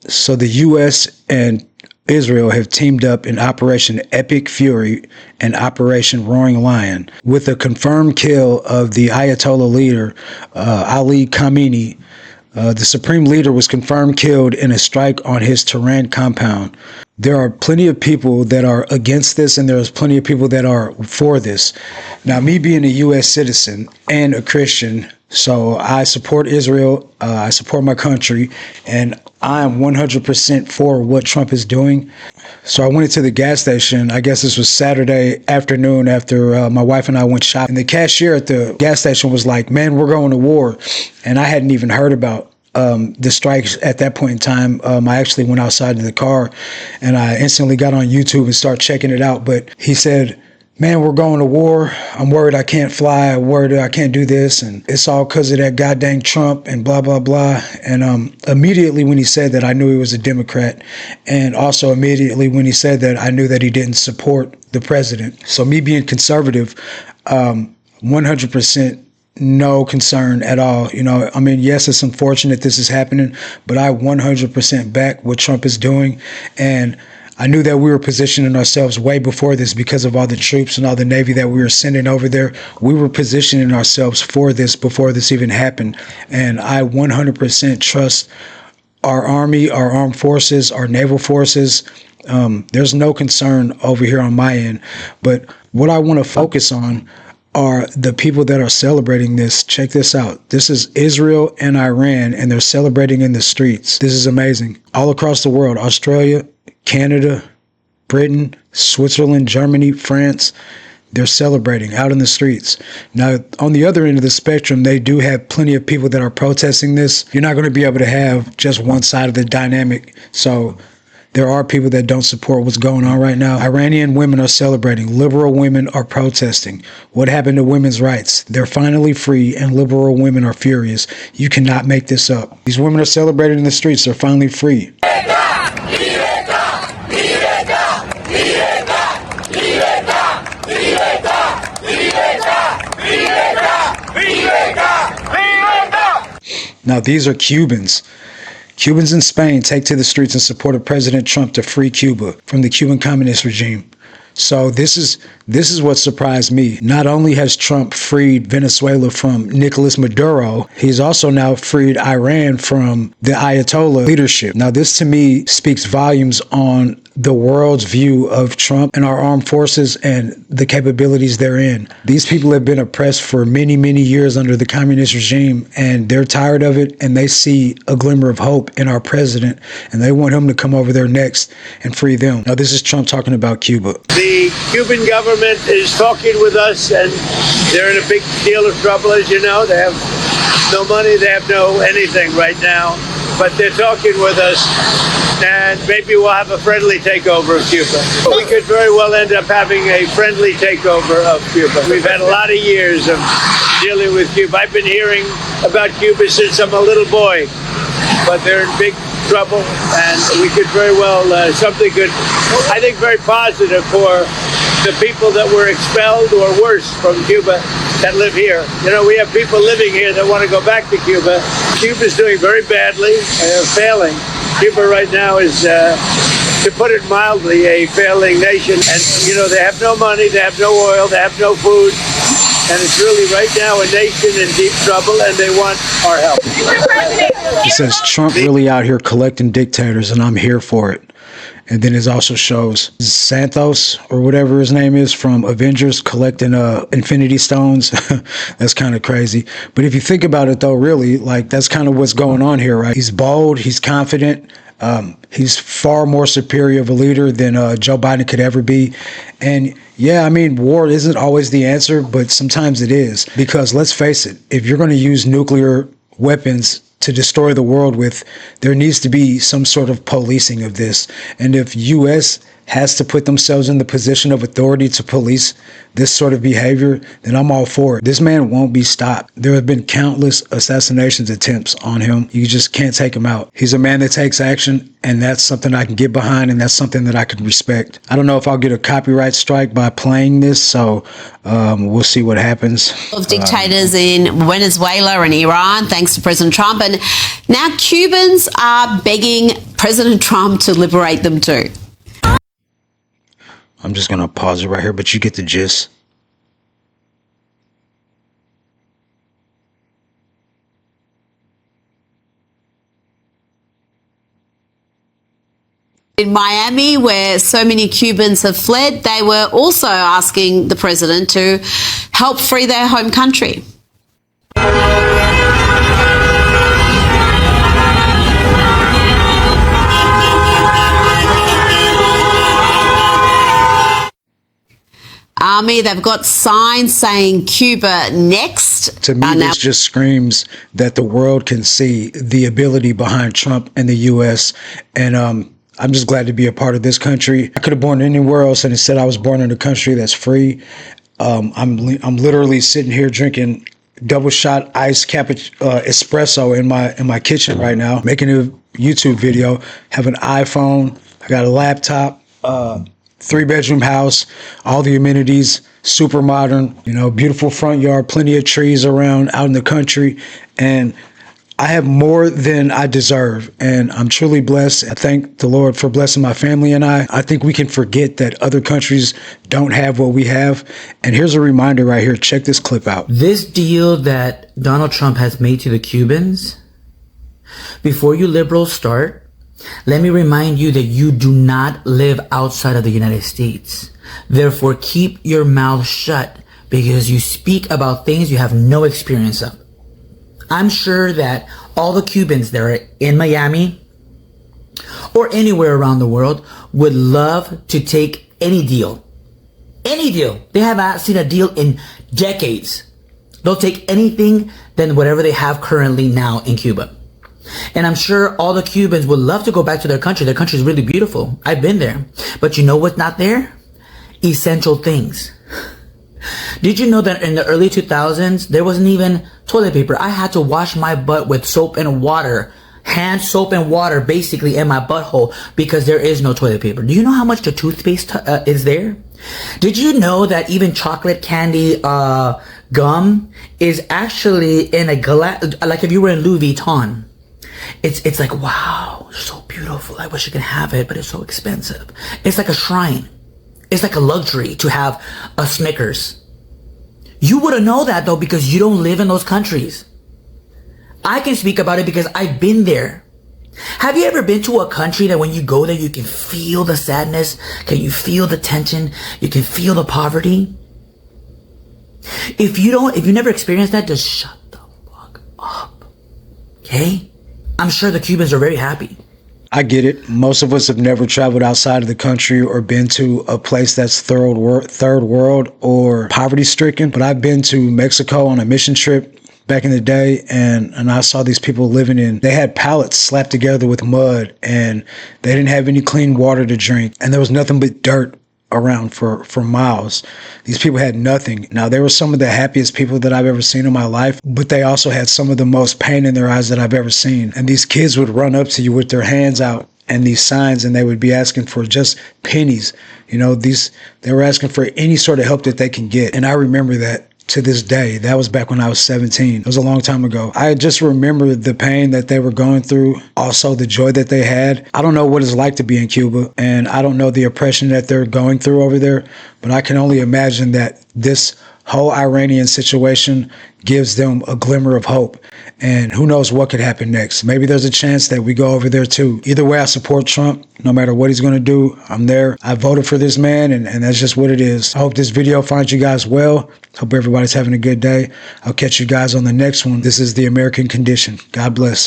So the U.S. and Israel have teamed up in Operation Epic Fury and Operation Roaring Lion with a confirmed kill of the Ayatollah leader, Ali Khamenei. The supreme leader was confirmed killed in a strike on his Tehran compound. There are plenty of people that are against this, and there's plenty of people that are for this. Now, me being a U.S. citizen and a Christian, so I support Israel, I support my country, and I am 100% for what Trump is doing. So I went into the gas station. I guess this was Saturday afternoon after my wife and I went shopping. And the cashier at the gas station was like, "Man, we're going to war." And I hadn't even heard about the strikes at that point in time. I actually went outside to the car and I instantly got on YouTube and started checking it out. But he said, "Man, we're going to war. I'm worried I can't fly. I'm worried I can't do this. And it's all because of that goddamn Trump and blah, blah, blah." And immediately when he said that, I knew he was a Democrat. And also immediately when he said that, I knew that he didn't support the president. So me being conservative, 100% no concern at all. You know, I mean, yes, it's unfortunate this is happening, but I 100% back what Trump is doing. And I knew that we were positioning ourselves way before this because of all the troops and all the Navy that we were sending over there. We were positioning ourselves for this before this even happened. And I 100% trust our Army, our armed forces, our naval forces. There's no concern over here on my end. But what I want to focus on are the people that are celebrating this. Check this out. This is Israel and Iran, and they're celebrating in the streets. This is amazing. All across the world, Australia, Canada, Britain, Switzerland, Germany, France, they're celebrating out in the streets. Now, on the other end of the spectrum, they do have plenty of people that are protesting this. You're not going to be able to have just one side of the dynamic. So there are people that don't support what's going on right now. Iranian women are celebrating. Liberal women are protesting. What happened to women's rights? They're finally free, and liberal women are furious. You cannot make this up. These women are celebrating in the streets. They're finally free. Now, these are Cubans. Cubans in Spain take to the streets in support of President Trump to free Cuba from the Cuban communist regime. So this is what surprised me. Not only has Trump freed Venezuela from Nicolas Maduro, he's also now freed Iran from the Ayatollah leadership. Now, this to me speaks volumes on the world's view of Trump and our armed forces and the capabilities therein. These people have been oppressed for many, many years under the communist regime, and they're tired of it, and they see a glimmer of hope in our president, and they want him to come over there next and free them. Now, this is Trump talking about Cuba. The Cuban government is talking with us, and they're in a big deal of trouble, as you know. They have no money, they have no anything right now, but they're talking with us, and maybe we'll have a friendly takeover of Cuba. We could very well end up having a friendly takeover of Cuba. We've had a lot of years of dealing with Cuba. I've been hearing about Cuba since I'm a little boy, but they're in big trouble, and we could very well, something good, I think very positive for the people that were expelled or worse from Cuba that live here. You know, we have people living here that want to go back to Cuba. Cuba's doing very badly, failing. Cuba right now is, to put it mildly, a failing nation. And, you know, they have no money, they have no oil, they have no food. And it's really right now a nation in deep trouble, and they want our help. He says Trump really out here collecting dictators, and I'm here for it. And then it also shows Santos, or whatever his name is, from Avengers collecting Infinity Stones. That's kind of crazy. But if you think about it, though, really, like, that's kind of what's going on here, right? He's bold. He's confident. He's far more superior of a leader than Joe Biden could ever be. And yeah, I mean, war isn't always the answer, but sometimes it is. Because let's face it, if you're going to use nuclear weapons to destroy the world with, there needs to be some sort of policing of this. And if U.S. has to put themselves in the position of authority to police this sort of behavior, then I'm all for it. This man won't be stopped. There have been countless assassinations attempts on him. You just can't take him out. He's a man that takes action, and that's something I can get behind, and that's something that I can respect. I don't know if I'll get a copyright strike by playing this, so we'll see what happens. Of dictators in Venezuela and Iran, thanks to President Trump. And now Cubans are begging President Trump to liberate them too. I'm just going to pause it right here, but you get the gist. In Miami, where so many Cubans have fled, they were also asking the president to help free their home country. Army, they've got signs saying Cuba next. To me, this just screams that the world can see the ability behind Trump and the U.S. And I'm just glad to be a part of this country. I could have born anywhere else, and instead I was born in a country that's free. I'm literally sitting here drinking double shot iced espresso in my kitchen right now, making a YouTube video. Have an iPhone. I got a laptop. 3-bedroom house, all the amenities, super modern, beautiful front yard, plenty of trees around out in the country. And I have more than I deserve, and I'm truly blessed. I thank the Lord for blessing my family and I. I think we can forget that other countries don't have what we have. And here's a reminder right here. Check this clip out. This deal that Donald Trump has made to the Cubans, before you liberals start, let me remind you that you do not live outside of the United States. Therefore, keep your mouth shut because you speak about things you have no experience of. I'm sure that all the Cubans that are in Miami or anywhere around the world would love to take any deal. Any deal. They haven't seen a deal in decades. They'll take anything than whatever they have currently now in Cuba. And I'm sure all the Cubans would love to go back to their country. Their country is really beautiful. I've been there. But you know what's not there? Essential things. Did you know that in the early 2000s, there wasn't even toilet paper? I had to wash my butt with soap and water, hand soap and water basically in my butthole because there is no toilet paper. Do you know how much the toothpaste is there? Did you know that even chocolate candy gum is actually in a glass, like if you were in Louis Vuitton? It's like, wow, so beautiful. I wish I could have it, but it's so expensive. It's like a shrine. It's like a luxury to have a Snickers. You wouldn't know that though because you don't live in those countries. I can speak about it because I've been there. Have you ever been to a country that when you go there, you can feel the sadness? Can you feel the tension? You can feel the poverty? If you never experienced that, just shut the fuck up. Okay? I'm sure the Cubans are very happy. I get it. Most of us have never traveled outside of the country or been to a place that's third world or poverty stricken. But I've been to Mexico on a mission trip back in the day, and I saw these people they had pallets slapped together with mud, and they didn't have any clean water to drink, and there was nothing but dirt around for miles. These people had nothing. Now, they were some of the happiest people that I've ever seen in my life, but they also had some of the most pain in their eyes that I've ever seen. And these kids would run up to you with their hands out and these signs, and they would be asking for just pennies. They were asking for any sort of help that they can get. And I remember that to this day. That was back when I was 17. It was a long time ago. I just remember the pain that they were going through, also the joy that they had. I don't know what it's like to be in Cuba, and I don't know the oppression that they're going through over there, but I can only imagine that this whole Iranian situation gives them a glimmer of hope. And who knows what could happen next. Maybe there's a chance that we go over there too. Either way, I support Trump. No matter what he's going to do, I'm there. I voted for this man, and that's just what it is. I hope this video finds you guys well. Hope everybody's having a good day. I'll catch you guys on the next one. This is The American Condition. God bless.